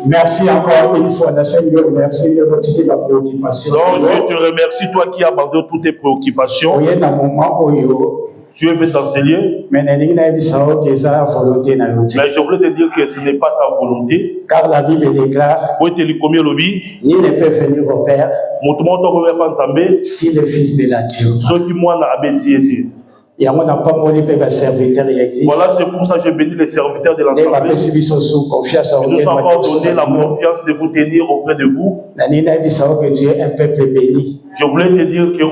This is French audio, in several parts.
Merci encore une fois, Seigneur. Merci de retirer la préoccupation. Donc, je te remercie, toi qui abandonnes toutes tes préoccupations. Tu es venu dans ce lieu. Mais je voulais te dire que ce n'est pas ta volonté. Car la Bible déclare nul ne peut venir au Père si le Fils de la Dieu. Voilà, c'est pour ça que j'ai béni les serviteurs de l'Assemblée. Nous avons donné la confiance de vous tenir auprès de vous. Que Dieu est un peuple béni. Je voulais te dire que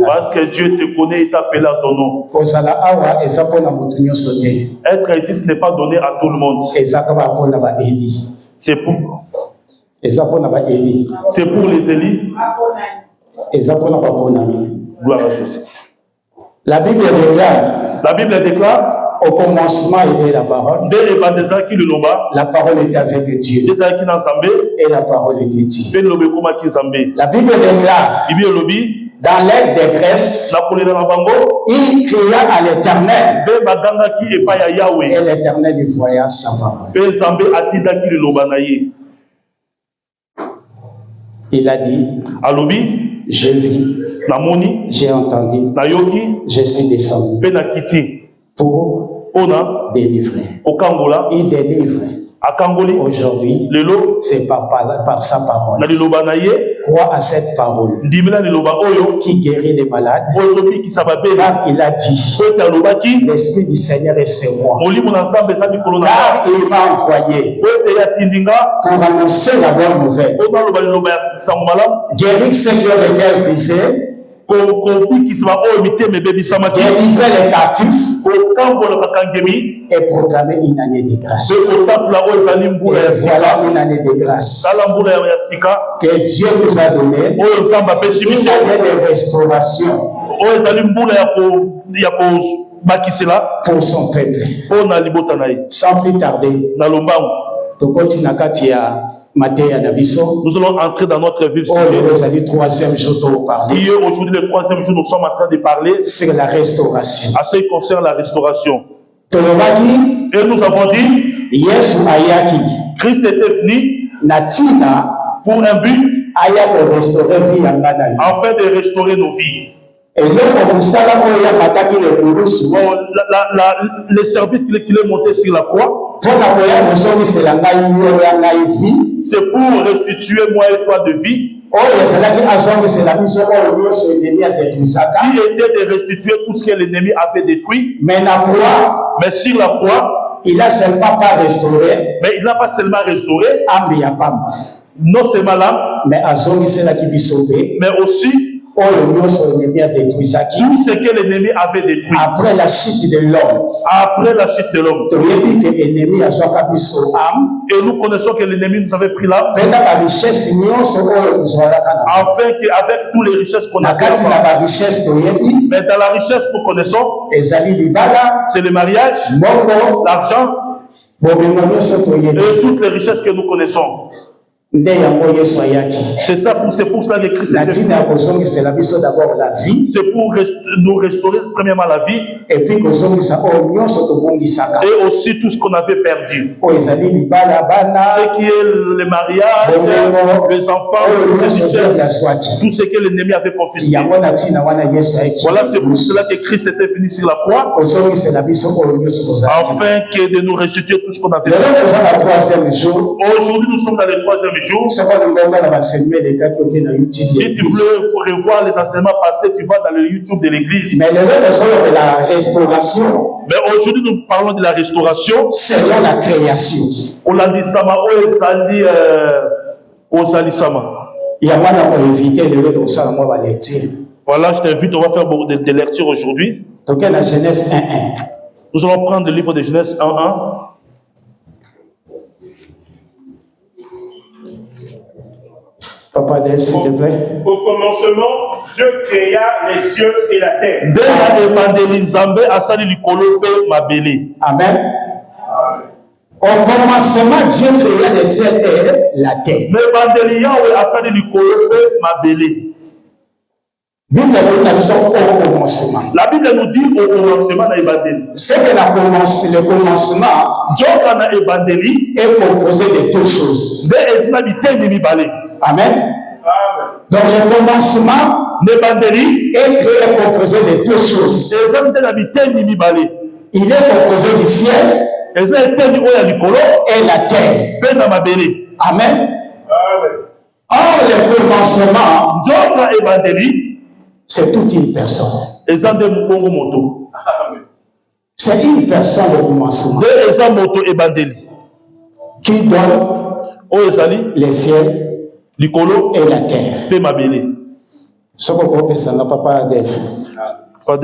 parce que Dieu te connaît et t'appelle à ton nom. Être ici, ce n'est pas donné à tout le monde. C'est pour les Élis. Gloire à Dieu. La Bible déclare au commencement était la parole. La parole était avec Dieu. Et la parole était Dieu. La Bible déclare dans l'air des Grèces, il cria à l'Éternel. Et l'Éternel y voya sa parole. Il a dit, je vis, j'ai entendu, je suis descendu pour délivrer. Il délivre. Aujourd'hui, c'est par sa parole. Crois à cette parole qui guérit les malades. Car il a dit, l'Esprit du Seigneur est sur moi. Car il m'a envoyé pour annoncer la bonne nouvelle. Guérir ceux qui ont le cœur brisé. Délivrer les captifs et proclamer une année de grâce. Et voilà une année de grâce que Dieu nous a donnée, une année de restauration pour son peuple. Sans plus tarder, nous allons entrer dans notre vie. Aujourd'hui, le troisième jour, nous sommes en train de parler. C'est la restauration. À ce qui concerne la restauration. Et nous avons dit, Christ était venu pour un but, afin de restaurer nos vies. Et le service qu'il est monté sur la croix, c'est pour restituer moi et toi de vie. Qui était de restituer tout ce que l'ennemi avait détruit. Mais sur la croix, il n'a seulement pas restauré. Mais il n'a pas seulement restauré. Non seulement l'âme, mais aussi tout ce que l'ennemi avait détruit. Après la chute de l'homme. Et nous connaissons que l'ennemi nous avait pris l'âme. Afin qu'avec toutes les richesses qu'on a, mais dans la richesse nous connaissons, c'est le mariage, l'argent et toutes les richesses que nous connaissons. C'est pour cela que Christ est venu. C'est pour nous restaurer premièrement la vie et aussi tout ce qu'on avait perdu. Ce qui est le mariage, les enfants, tout ce que l'ennemi avait confisqué. Voilà, c'est pour cela que Christ était venu sur la croix, afin que de nous restituer tout ce qu'on avait perdu. Aujourd'hui, nous sommes dans le troisième jour. Si tu veux revoir les enseignements passés, tu vas dans le YouTube de l'église. Mais de la restauration. Mais aujourd'hui, nous parlons de la restauration. Selon la création. Voilà, je t'invite, on va faire beaucoup de lectures aujourd'hui. Genèse 1:1. Nous allons prendre le livre de Genèse 1:1. Papa Dave, s'il te plaît. Au commencement, Dieu créa les cieux et la terre. Amen. Au commencement, Dieu créa les cieux et la terre. La Bible nous dit au commencement na Ebandeli. C'est que le commencement est composé de deux choses. Amen. Donc le commencement est créé composé de deux choses. Il est composé du ciel et la terre. Amen. Or le commencement, c'est toute une personne. C'est une personne le commencement qui donne les ciels et la terre.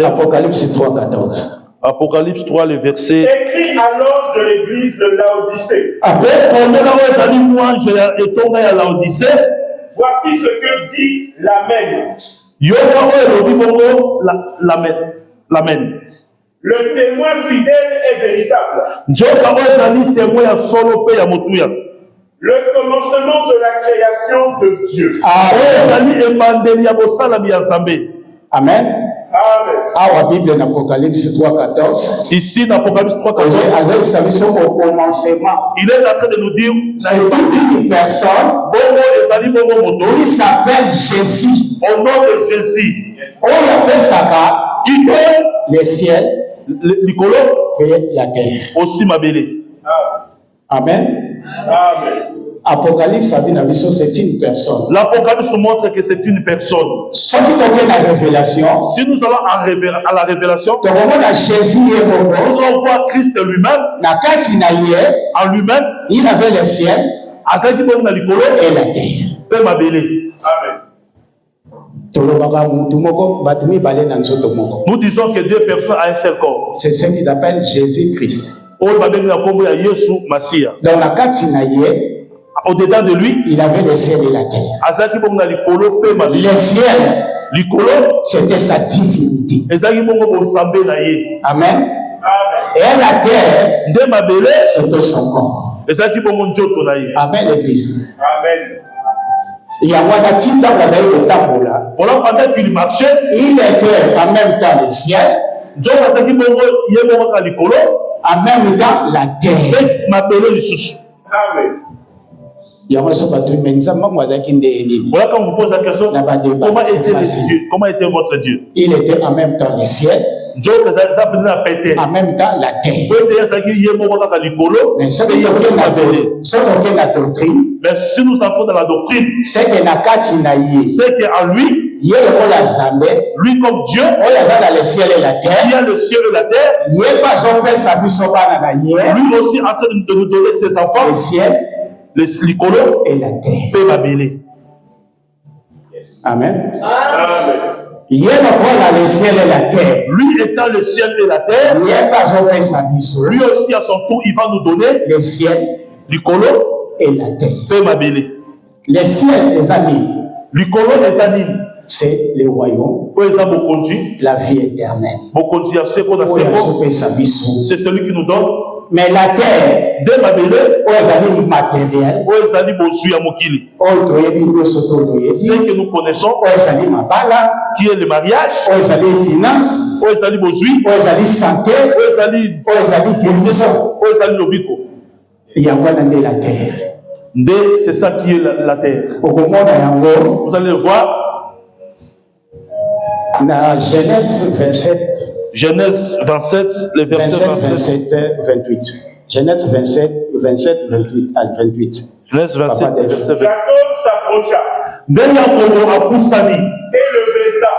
Apocalypse 3:14. Apocalypse 3, le verset. Écrit à l'ange de l'église de Laodicée. Voici ce que dit l'Amen. L'Amen. Le témoin fidèle et véritable. Le commencement de la création de Dieu. Amen. Amen. Our Bible en Apocalypse 3:14. Ici, dans Apocalypse 3:14, au commencement. il est en train de nous dire c'est une personne qui s'appelle Jésus. Au nom de Jésus. On appelle ça qui donne le ciel et la terre. Aussi ma belle. Amen. Amen. Apocalypse c'est une personne. L'Apocalypse nous montre que c'est une personne. Si nous allons à la révélation, à la révélation, nous allons voir Christ lui-même. En lui-même, il avait le ciel et la terre. Amen. Nous disons que deux personnes ont un seul corps. C'est ce qu'ils appellent Jésus-Christ. Dans la Katinaye, au-dedans de lui, il avait le ciel et la terre. Le ciel, c'était sa divinité. Amen. Et la terre, c'était son corps. Amen, l'église. Amen. Il y a pendant qu'il marchait, il était en même temps le ciel, en même temps la terre. Amen. Voilà quand vous posez la question, comment était votre Dieu? Il était en même temps le ciel, en même temps la terre. Mais ce qui est la doctrine, mais si nous entrons dans la doctrine, c'est qu'en lui, lui comme Dieu, il y a le ciel et la terre. Il y a le ciel et la terre. Lui aussi en train de nous donner ses enfants. Le ciel l'icolo et la terre. Yes. Amen. Amen. Il y a le ciel et la terre. Lui étant le ciel et la terre, lui aussi à son tour, il va nous donner le ciel, l'icolo et la terre. Le ciel, les amis, l'icolo, les amis, c'est le royaume, la vie éternelle. C'est celui qui nous donne. Mais la terre, de ma belle, matériel, ce que nous connaissons, qui est le mariage, finance, santé, il y a la terre. C'est ça qui est la terre. Vous allez le voir dans Genèse 27. Genèse 27, le verset 27, 28. Genèse 27, 28 à 28. Genèse 27, verset 28. Jacob s'approcha et le baisa.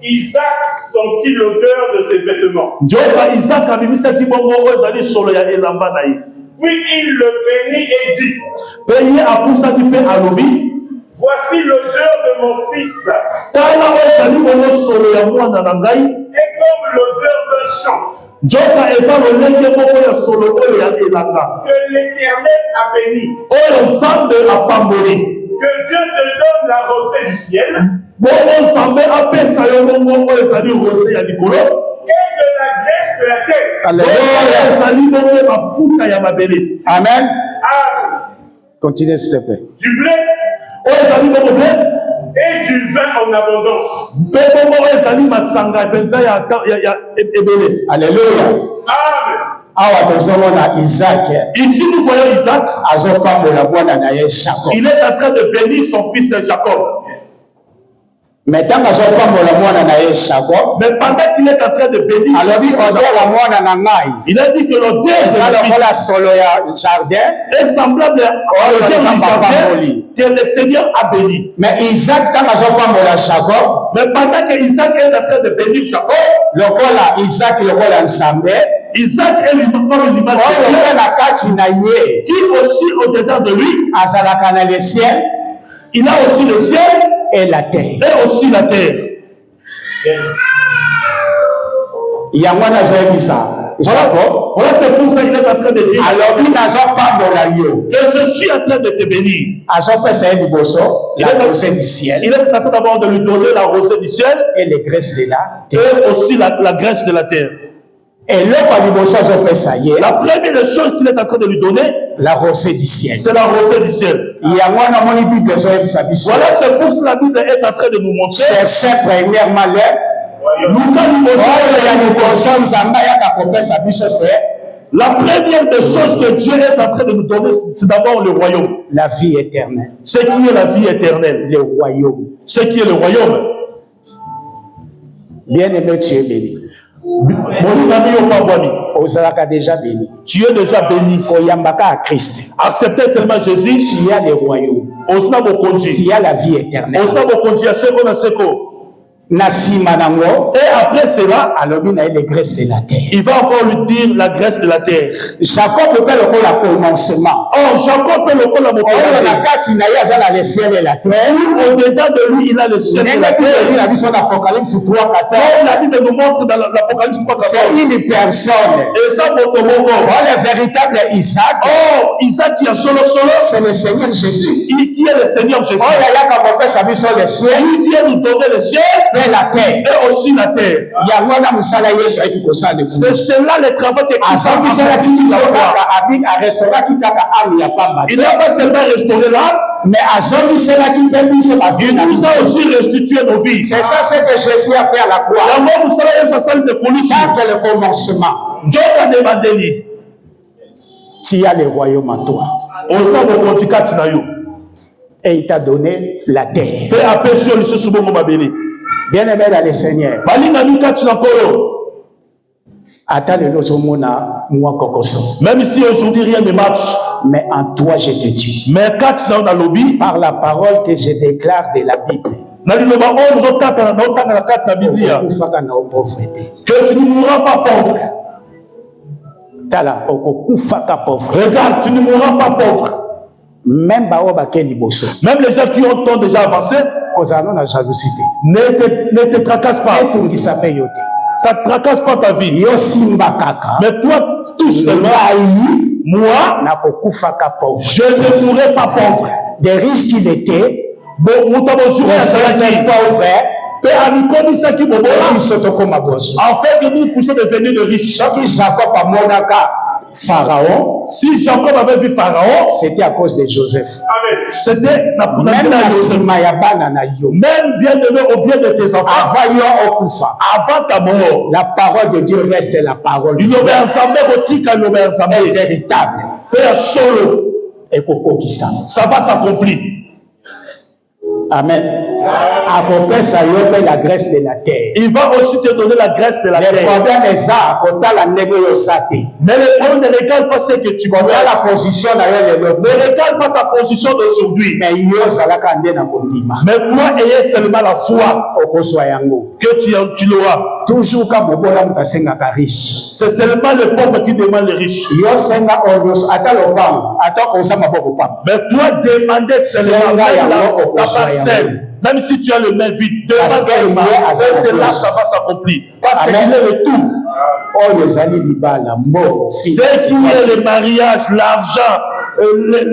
Isaac sentit l'odeur de ses vêtements. Puis il le bénit et dit: voici l'odeur de mon fils. Et comme l'odeur d'un champ que l'Éternel a béni. Que Dieu te donne la rosée du ciel et de la graisse de la terre. Amen. Amen. Continuez s'il te plaît. Du blé et du du vin en abondance. Alléluia. Amen. Ici, nous voyons Isaac. Jacob. Il est en train de bénir son fils Jacob. Mais pendant qu'il est en train de bénir, il a dit que l'odeur est semblable à l'odeur du jardin que le Seigneur a béni. Mais Isaac, mais pendant que Isaac est en train de bénir Jacob, Isaac est comme une image qui aussi au-dedans de lui, il a aussi le ciel et la terre. Et aussi la terre. Voilà, c'est pour ça qu'il est en train de dire. Alors, que je suis en train de te bénir. La rosée du ciel. Il est en train d'abord de lui donner la rosée du ciel. Et les graisses de la terre. Et aussi la graisse de la terre. Et la première chose qu'il est en train de lui donner, la rosée du ciel. C'est la rosée du ciel. Voilà, c'est pour ça que la Bible est en train de nous montrer. Cherchez premièrement la première des choses que Dieu est en train de nous donner, c'est d'abord le royaume. La vie éternelle. Ce qui est la vie éternelle. Le royaume. Ce qui est le royaume. Bien-aimé, tu es béni. Déjà béni. Tu es déjà béni. Acceptez seulement Jésus. Tu as le royaume. Tu as la vie éternelle. Et après cela, les graisses de la terre. Il va encore lui dire la graisse de la terre. Jacob peut le commencement. Oh, Jacob peut le commencement. Le ciel et la terre. Au-dedans de lui, il a le ciel et la terre. La Bible nous montre dans l'Apocalypse 3, c'est une personne. Et ça, le véritable Isaac. Oh, Isaac qui a solo. C'est le Seigneur Jésus. Qui est le Seigneur Jésus. Oh, il vient nous donner le ciel. Et la terre. Et aussi la terre. C'est cela le travail de Christ. Il n'a pas seulement restauré l'âme, mais il nous a aussi restitué nos vies. C'est ça ce que Jésus a fait à la croix. Le commencement. Tu as le royaume à toi. Et il t'a donné la terre. Bien-aimé dans le Seigneur. Même si aujourd'hui rien ne marche. Mais en toi je te tue. Mais par la parole que je déclare de la Bible. Que tu ne mourras pas pauvre. Regarde, tu ne mourras pas pauvre. Même les gens qui ont déjà avancé, ne te tracasse pas. Ça ne tracasse pas ta vie. Mais toi, tout seulement, moi, je ne mourrai pas pauvre. Des risques qu'il était, pauvre, en fait, nous poussons devenir de riches. Pharaon, si Jacob avait vu Pharaon, c'était à cause de Joseph. C'était même bien aimé au bien de tes enfants. Avant ta mort, la parole de Dieu reste la parole. Il est véritable. Solo. Et ça va s'accomplir. Amen. La graisse de la terre. Il va aussi te donner la graisse de la terre. Mais le problème ne regarde pas ce que tu connais. La position ne regarde pas ta position d'aujourd'hui. Mais toi, ayez seulement la foi que tu l'auras. Toujours quand riche. C'est seulement le pauvre qui demande le riche. Mais toi, demandez seulement la parcelle. Même si tu as le main vide, demande seulement. C'est là que ça va s'accomplir. Parce qu'il est le tout. C'est ce qui est le mariage, l'argent,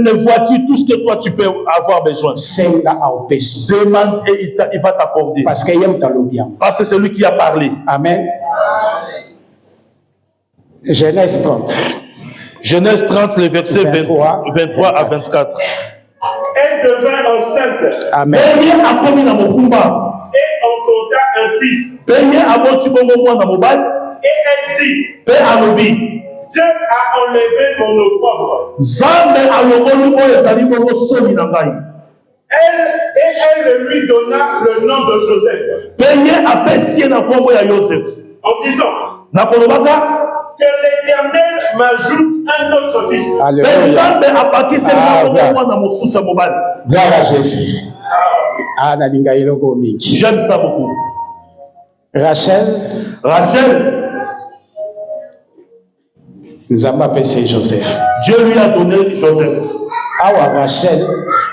les voitures, tout ce que toi tu peux avoir besoin. Demande et il va t'accorder. Parce que c'est celui qui a parlé. Amen. Genèse 30. Genèse 30, les versets 23 à 24. Elle devint enceinte. Amen. Et enfanta un fils. Et elle dit, Dieu a enlevé mon opprobre. Elle lui donna le nom de Joseph. En disant que l'Éternel m'ajoute un autre fils. Alléluia. Gloire à Jésus. J'aime ça beaucoup. Rachel, nous avons appelé Joseph. Dieu lui a donné Joseph. Rachel,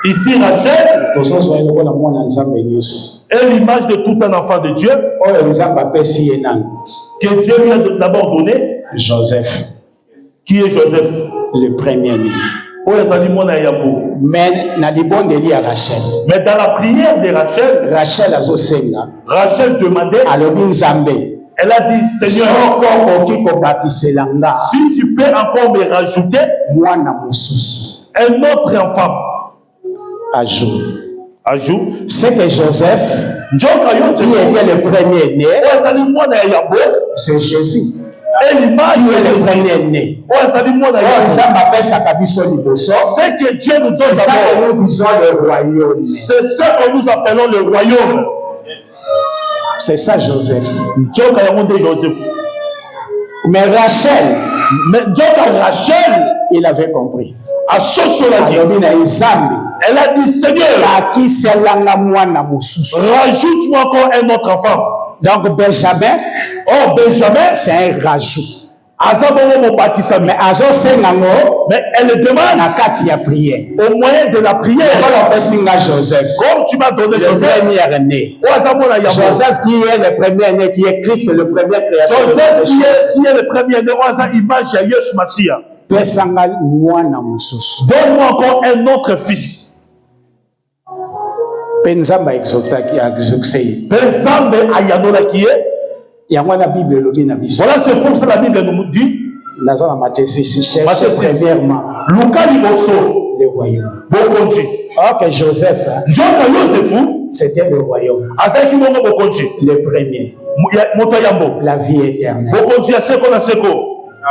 ici Rachel est l'image de tout un enfant de Dieu que Dieu lui a d'abord donné Joseph. Qui est Joseph? Le premier-né. Mais dans la prière de Rachel demandait, elle a dit, Seigneur, si tu peux encore me rajouter un autre enfant, ajoute, c'est que Joseph, qui était le premier-né, c'est Jésus. Et l'image qui est le premier-né. C'est que Dieu nous donne d'abord. C'est ça que nous appelons le royaume. C'est ça Joseph. Joseph. Mais Rachel, il avait compris. Elle a dit, Seigneur, rajoute-moi encore un autre enfant. Donc Benjamin, c'est un rajout. Mais elle demande au moyen de la prière. Joseph. Comme tu m'as donné Joseph, Joseph qui est le premier-né, qui est Christ, le premier création. Joseph qui est le premier-né, image à Yesh Massia. Donne-moi encore un autre fils. Voilà, c'est pour ça que la Bible nous dit, Matthieu 6, premièrement, le royaume. Or que Joseph, c'était le royaume. Le premier. La vie éternelle.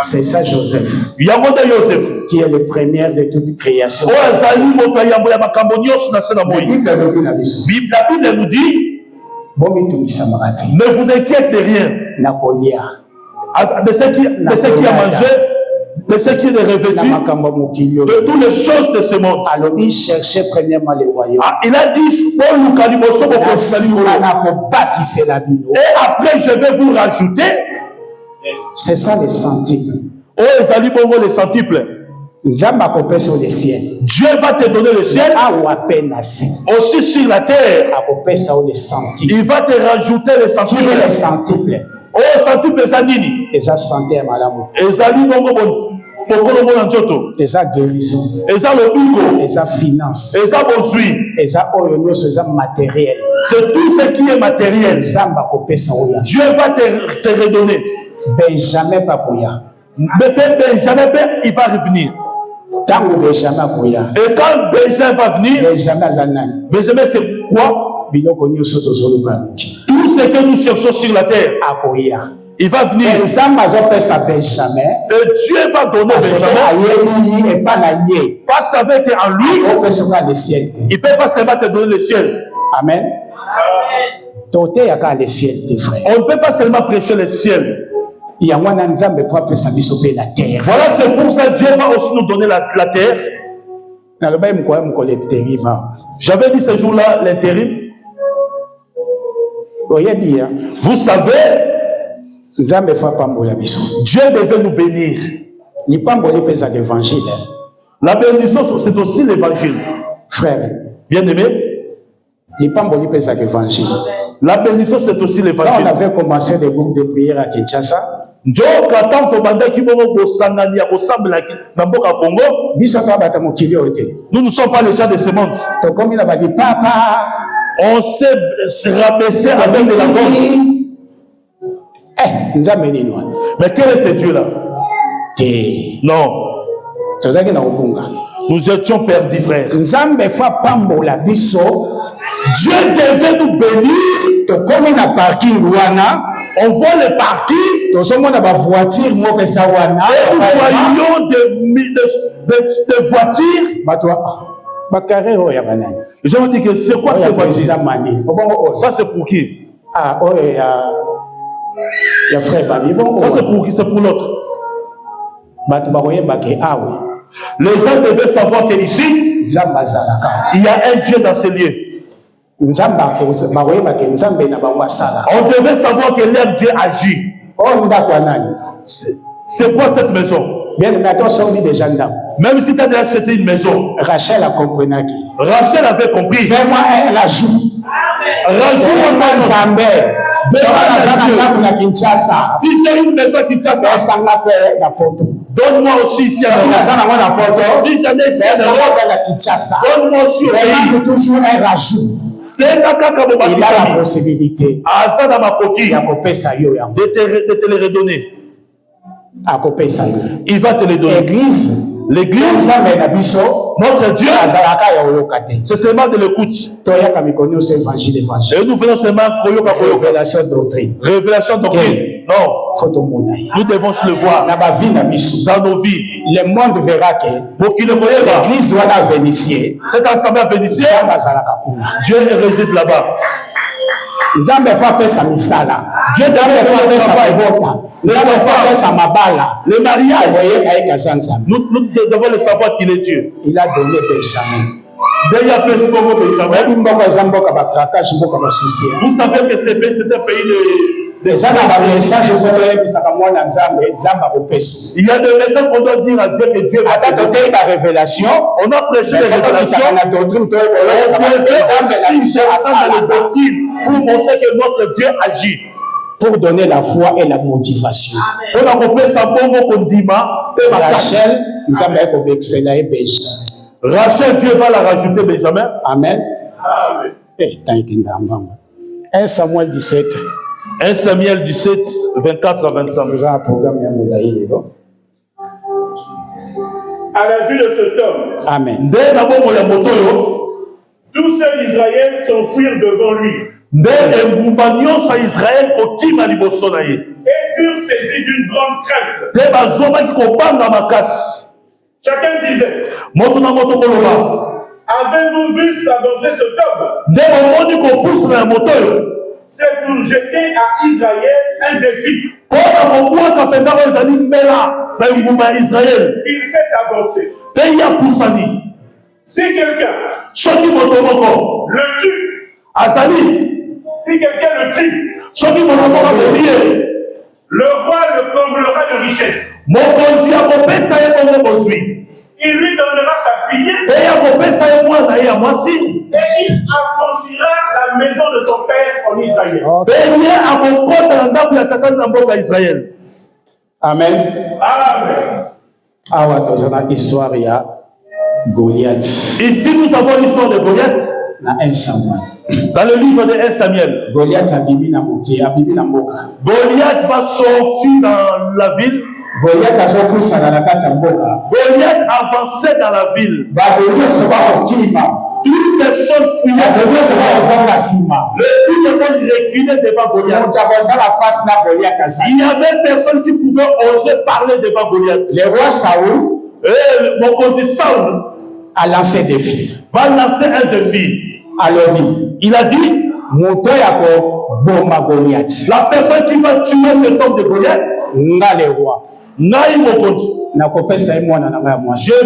C'est ça Joseph, qui est le premier de toute création. La Bible nous dit, ne vous inquiétez de rien. De ce qui a mangé, de ce qui est revêtu, de toutes les choses de ce monde. Cherchez premièrement le royaume. Il a dit, et après je vais vous rajouter. C'est ça les centiples. Les centiples. Dieu va te donner le ciel. Aussi sur la terre. Il va te rajouter les centiples. Oh, centiples zanini. Eza santé ya malamu. Ezali bongo bokolo mona njoto. Eza guérison. Eza lobiko. Eza finance. Eza bozui. Eza oyo nyonso eza matériel. C'est tout ce qui est matériel. Zamba kopesa oya. Dieu va te redonner. Benjamin papoya. Benjamin, il va revenir. Tango Benjamin papoya. Et quand Benjamin va venir, Benjamin c'est quoi? Tout ce que nous cherchons sur la terre, il va venir. Et Dieu va donner Benjamin. Parce qu'en lui, il ne peut pas seulement te donner le ciel. Amen. On ne peut pas seulement prêcher le ciel. Voilà, c'est pour ça que Dieu va aussi nous donner la terre. J'avais dit ce jour-là l'intérim. Vous savez, Dieu devait nous bénir. La bénédiction, c'est aussi l'évangile. Frère, bien-aimé, la bénédiction, c'est aussi l'évangile. Quand on avait commencé des groupes de prière à Kinshasa, nous ne sommes pas les gens de ce monde. On s'est rabaissé avec de la bonne. Mais quel est ce Dieu-là? Non. Nous Nous étions perdus, frères. Dieu devait nous bénir. On voit le parking. Et nous voyons des voitures. Je me dis que c'est quoi ces voitures? Ça c'est pour qui? Ah, oh, il y a frère Babi. Ça c'est pour qui? C'est pour l'autre. Les gens devaient savoir qu'ici, il y a un Dieu dans ces lieux. On devait savoir que leur Dieu agit. C'est quoi cette maison? Même si tu as déjà acheté une maison, Rachel a compris. Rachel avait compris. Fais-moi un ajout. Si j'ai une maison à Kinshasa, donne-moi aussi ici à si j'en ai ici à donne-moi aussi au pays. Toujours un rajout. C'est la il a la possibilité de te les redonner. Il va te les donner. L'église, notre Dieu, c'est seulement de l'écoute. Et nous venons seulement révélation doctrine. Révélation doctrine. Non. Nous devons le voir dans nos vies. Le monde verra que l'église va vénitier. Cette assemblée vénitienne, Dieu réside là-bas. Dieu fait sa misala. Dieu fait sa révolte. Les enfants sa mabala. Le mariage. Nous devons le savoir qu'il est Dieu. Il a donné Benjamin. Vous savez que c'est un pays de... Il y a des messages qu'on doit dire à Dieu que Dieu va la révélation. On a prêché la révélation. On devait aussi dans les doctrines pour montrer que notre Dieu agit. Pour donner la foi et la motivation. Rachel, Dieu va la rajouter Benjamin. Amen. 1 Samuel 17. 1 Samuel 17, 24 à 25. À la vue de cet homme, amen. Tous ceux d'Israël s'enfuirent devant lui. Et furent saisis d'une grande crainte. Chacun disait, avez-vous vu s'avancer cet homme? C'est pour jeter à Israël un défi. Il s'est avancé. Si quelqu'un le tue, si quelqu'un le tue, le roi le comblera de richesse. Il lui donnera sa fille et il avancera la maison de son père en Israël. Amen. Amen. Histoire il y a Goliath. Ici nous avons l'histoire de Goliath. Dans le livre de 1 Samuel. Goliath va sortir dans la ville. Goliath avançait dans la ville. Toute personne fuyait. Le plus de monde reculait devant Goliath. Il y avait personne qui pouvait oser parler devant Goliath. Le roi Saoul, mon conseiller Saoul, a lancé un défi. Va lancer un défi. Alors il a dit, la personne qui va tuer cet homme de Goliath, le roi. Je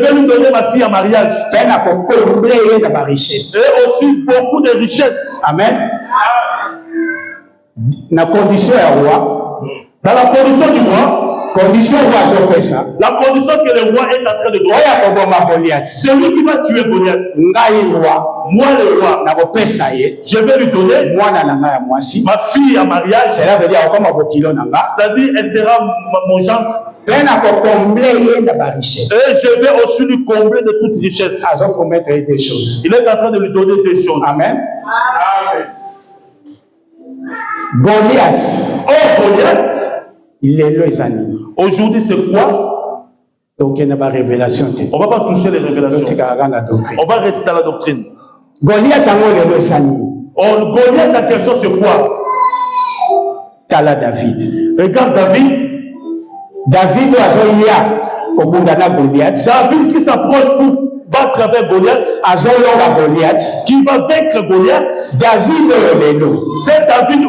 vais lui donner ma fille en mariage. Et aussi beaucoup de richesses. Amen. Dans la condition du roi. La condition que le roi est en train de donner. C'est lui qui va tuer Goliath. Moi le roi. Je vais lui donner ma fille en mariage. C'est-à-dire elle sera mon gendre. Et je vais aussi lui combler de toute richesse. Il est en train de lui donner des choses. Amen. Amen. Goliath. Oh Goliath. Il est les animaux. Aujourd'hui c'est quoi? Donc il n'y a pas de révélation. On ne va pas toucher les révélations. On va rester dans la doctrine. Goliath a quelque chose sur quoi? Tala David. Regarde David. David qui s'approche pour battre avec Goliath. Qui va vaincre Goliath. C'est David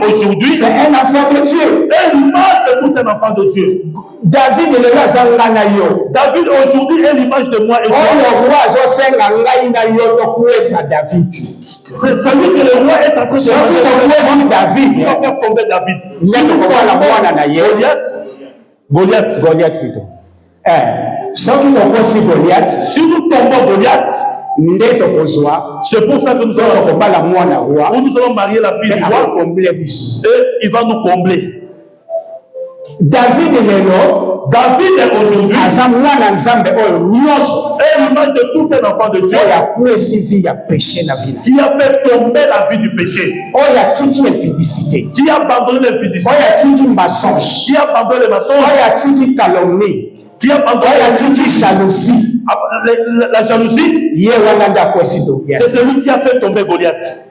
aujourd'hui. C'est un enfant de Dieu. Et l'image de tout un enfant de Dieu. David aujourd'hui est l'image de moi et toi. C'est celui que le roi est en train de faire tomber David. Goliath plutôt. Si nous tombons Goliath, c'est pour ça que nous allons marier la fille du roi et il va nous combler. David est aujourd'hui est l'image de tout un enfant de Dieu qui a fait tomber la vie du péché, qui a abandonné l'impudicité, qui a abandonné les mensonges, qui a abandonné la jalousie. C'est celui qui a fait tomber Goliath.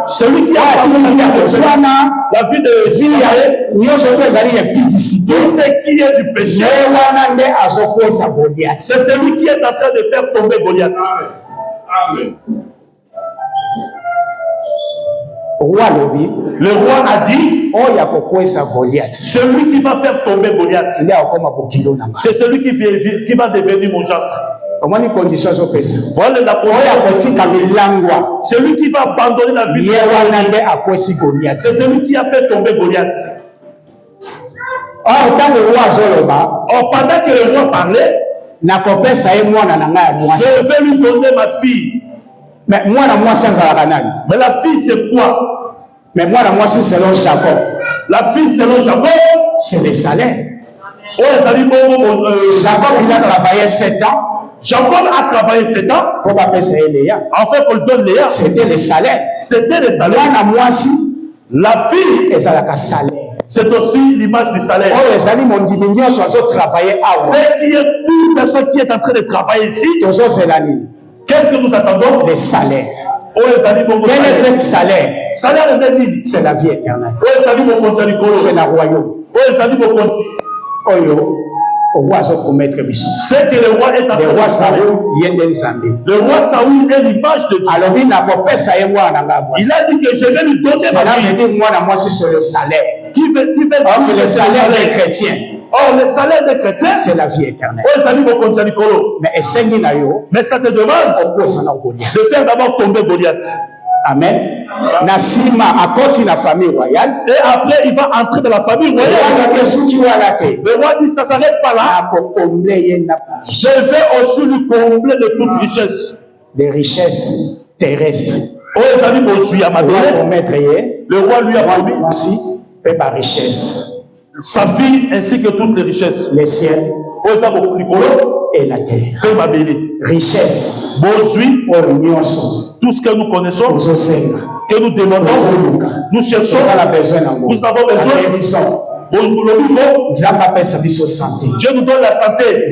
Celui qui a abandonné la vie de tout ce qui est du péché. C'est celui qui est en train de faire tomber Goliath. Amen. Le roi a dit, celui qui va faire tomber Goliath, c'est celui qui va devenir mon gendre. Voilà la condition. Celui qui va abandonner la vie, c'est celui qui a fait tomber Goliath. Pendant que le roi parlait, je vais lui donner ma fille. Mais la fille, c'est quoi? Mais moi, c'est selon Jacob. La fille, selon Jacob, c'est les salaires. Jacob, il a travaillé 7 ans. Jacob a travaillé 7 ans. Pour pas payer Léa. En fait, pour le donner Léa. C'était les salaires. C'était les salaires. La fille, c'est aussi l'image du salaire. C'est qui est toute personne qui est en train de travailler ici. Qu'est-ce que nous attendons? Les salaires. Quel est ce salaire? C'est la vie éternelle. C'est le royaume. C'est que le roi est en train de faire. Le roi Saoul est l'image de Dieu. Il a dit que je vais lui donner ma vie. Qui veut le salaire des chrétiens. Or, le salaire des chrétiens, c'est la vie éternelle. Mais ça te demande de faire d'abord tomber Goliath. Amen. Nasima a continué la famille royale. Et après, il va entrer dans la famille royale. Le roi dit, ça ne s'arrête pas là. Je vais aussi lui combler de toute richesse. Des richesses terrestres. Le roi lui a promis ma richesse. Sa fille ainsi que toutes les richesses. Les ciels et la terre. Richesse. Tout ce que nous connaissons, que nous demandons, nous cherchons, nous avons besoin. Dieu nous donne la santé.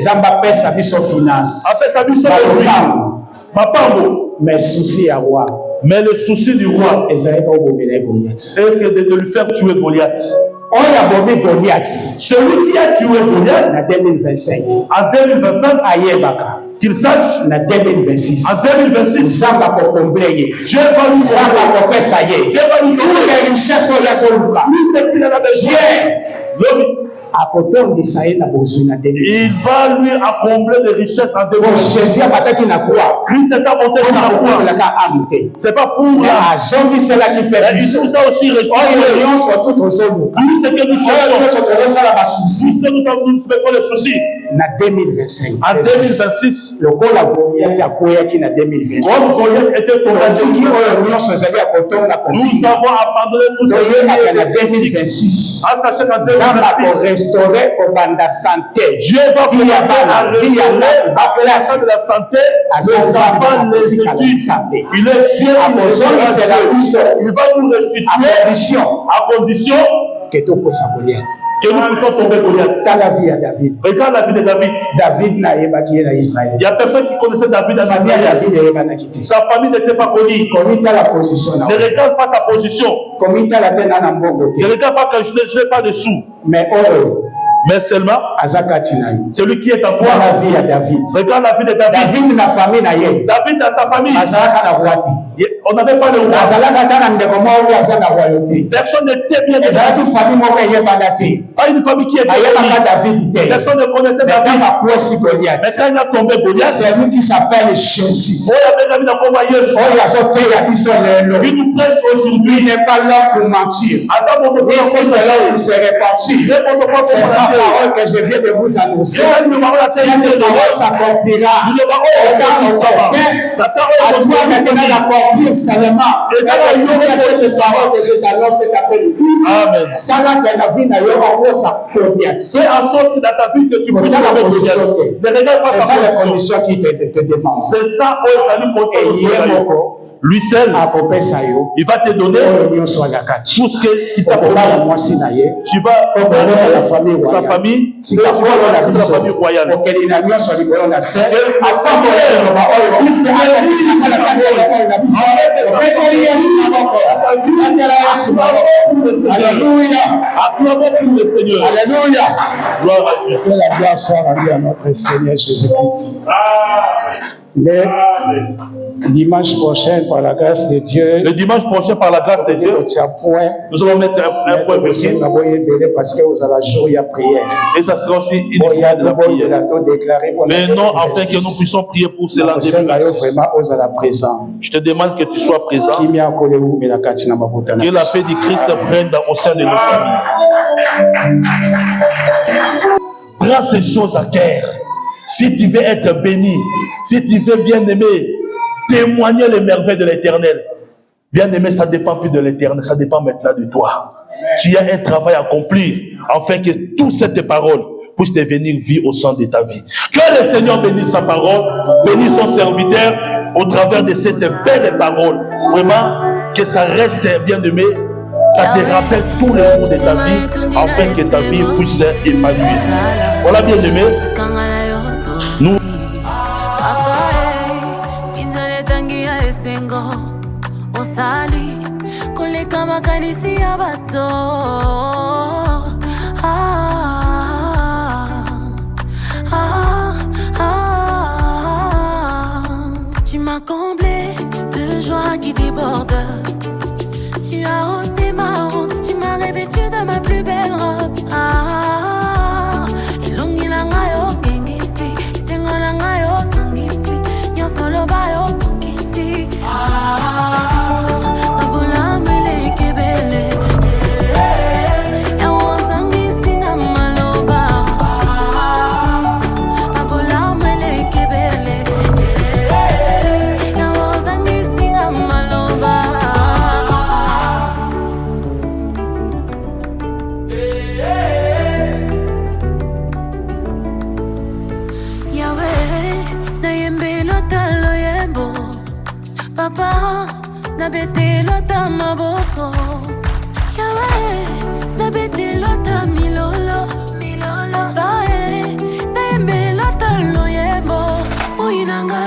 Mais le souci du roi est que de lui faire tuer Goliath. Celui qui a tué Goliath en 2025, qu'il sache en 2026, Dieu va lui donner les richesses sur la seule. Plus ce qu'il en a besoin. Il va lui accomplir des richesses en 2026. Christ est monté sur la croix. C'est pas pour la. Il nous a aussi reçu. Plus ce que nous cherchons. Puisque nous avons les soucis. En 2026, le col a Goliath était tombé. Nous avons abandonné tout ce qui est 2026. À sachez qu'en 2026, Dieu va commencer à restaurer à la de la santé, les enfants, les études. Il est Dieu, il va nous restituer à condition que nous puissions tomber Goliath. La vie à David. Regarde la vie de David. David n'a pas qui est dans Israël. Il n'y a personne qui connaissait David en Israël. Sa famille n'était pas connue. Ne regarde pas ta position. Ne regarde pas que je n'ai pas de sous. Mais seulement, celui qui est en toi. Regarde la vie de David. David dans sa famille. On n'avait pas de roi. Personne n'était bien. Pas une famille qui était bien. Personne ne connaissait David. Mais quand il a tombé Goliath, c'est lui qui s'appelle Jésus. Il nous prêche aujourd'hui. Il n'est pas là pour mentir. Il est là pour se répartir. C'est sa parole que je viens de vous annoncer. Cette parole s'accomplira. À toi maintenant d'accomplir seulement. Cette parole que je t'annonce cet après-midi. Amen. Ça n'a qu'un avis d'ailleurs en gros ça combien. C'est en sorte dans ta vie que tu peux faire la position. C'est ça la condition qui te demande. C'est ça où il fallu compter. Lui seul, il va te donner tout ce qu'il t'a promis. Tu vas donner sa famille, tu vas donner la famille royale. Alléluia. Acclamons le Seigneur. Alléluia. Gloire à Dieu. Que la gloire soit rendue à notre Seigneur Jésus-Christ. Mais dimanche prochain, par la grâce de Dieu, le dimanche prochain, par la grâce de Dieu, nous allons mettre un point verset. Parce que vous allez jour, il y a prière. Et ça sera aussi une journée de la prière. Venons afin que nous puissions prier pour cela. Je te demande que tu sois présent. Que la paix du Christ prenne au sein de nos familles. Prends ces choses à cœur. Si tu veux être béni, si tu veux, bien-aimé, témoigner les merveilles de l'Éternel, bien-aimé, ça ne dépend plus de l'Éternel, ça dépend maintenant de toi. Tu as un travail à accomplir afin que toutes ces paroles puissent devenir vie au sein de ta vie. Que le Seigneur bénisse sa parole, bénisse son serviteur au travers de cette belle parole. Vraiment, que ça reste, bien-aimé, ça te rappelle tous les jours de ta vie afin que ta vie puisse épanouir. Voilà, bien-aimé. Nous tu m'as comblé de joie qui déborde. Tu as ôté ma honte, tu m'as revêtu de ma plus belle robe. Papa, na bete lota maboko. Yahweh, na bete lota milolo. Papa, na embe lota loyebo. Uinanga